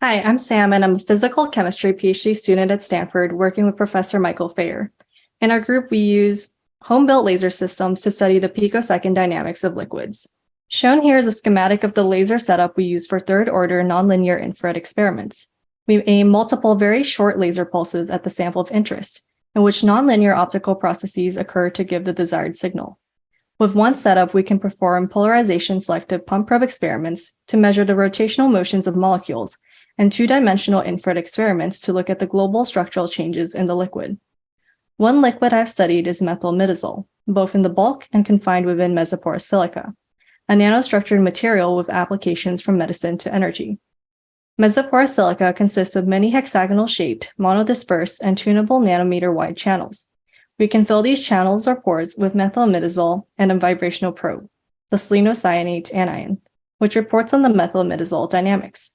Hi, I'm Sam, and I'm a physical chemistry PhD student at Stanford working with Professor Michael Fayer. In our group, we use home-built laser systems to study the picosecond dynamics of liquids. Shown here is a schematic of the laser setup we use for third-order nonlinear infrared experiments. We aim multiple very short laser pulses at the sample of interest, in which nonlinear optical processes occur to give the desired signal. With one setup, we can perform polarization-selective pump probe experiments to measure the rotational motions of molecules and two-dimensional infrared experiments to look at the global structural changes in the liquid. One liquid I've studied is methylmidazole, both in the bulk and confined within mesoporous silica, a nanostructured material with applications from medicine to energy. Mesoporous silica consists of many hexagonal-shaped, monodisperse, and tunable nanometer-wide channels. We can fill these channels or pores with methylmidazole and a vibrational probe, the selenocyanate anion, which reports on the methylmidazole dynamics.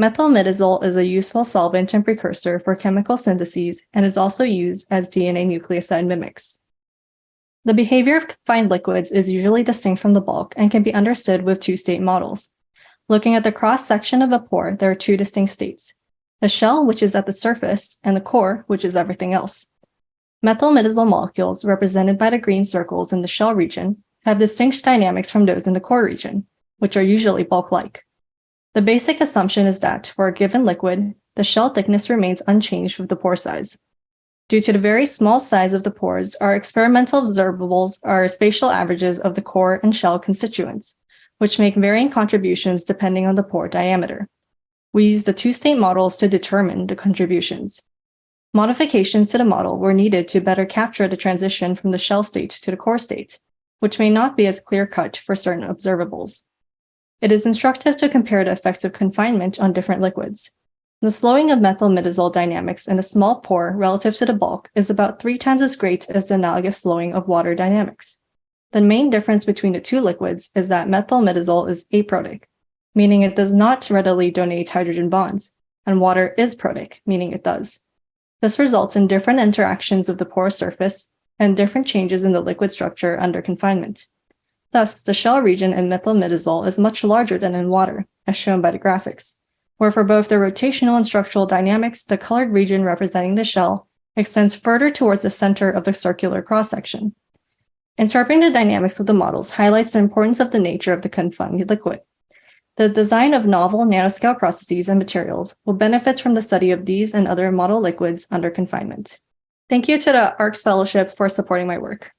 Methylmidazole is a useful solvent and precursor for chemical syntheses and is also used as DNA nucleoside mimics. The behavior of confined liquids is usually distinct from the bulk and can be understood with two-state models. Looking at the cross-section of a pore, there are two distinct states: the shell, which is at the surface, and the core, which is everything else. Methylmidazole molecules, represented by the green circles in the shell region, have distinct dynamics from those in the core region, which are usually bulk-like. The basic assumption is that, for a given liquid, the shell thickness remains unchanged with the pore size. Due to the very small size of the pores, our experimental observables are spatial averages of the core and shell constituents, which make varying contributions depending on the pore diameter. We use the two-state models to determine the contributions. Modifications to the model were needed to better capture the transition from the shell state to the core state, which may not be as clear-cut for certain observables. It is instructive to compare the effects of confinement on different liquids. The slowing of methylmidazole dynamics in a small pore relative to the bulk is about 3 times as great as the analogous slowing of water dynamics. The main difference between the two liquids is that methylmidazole is aprotic, meaning it does not readily donate hydrogen bonds, and water is protic, meaning it does. This results in different interactions of the pore surface and different changes in the liquid structure under confinement. Thus, the shell region in methylmidazole is much larger than in water, as shown by the graphics, where for both the rotational and structural dynamics, the colored region representing the shell extends further towards the center of the circular cross-section. Interpreting the dynamics of the models highlights the importance of the nature of the confined liquid. The design of novel nanoscale processes and materials will benefit from the study of these and other model liquids under confinement. Thank you to the ARCS Fellowship for supporting my work.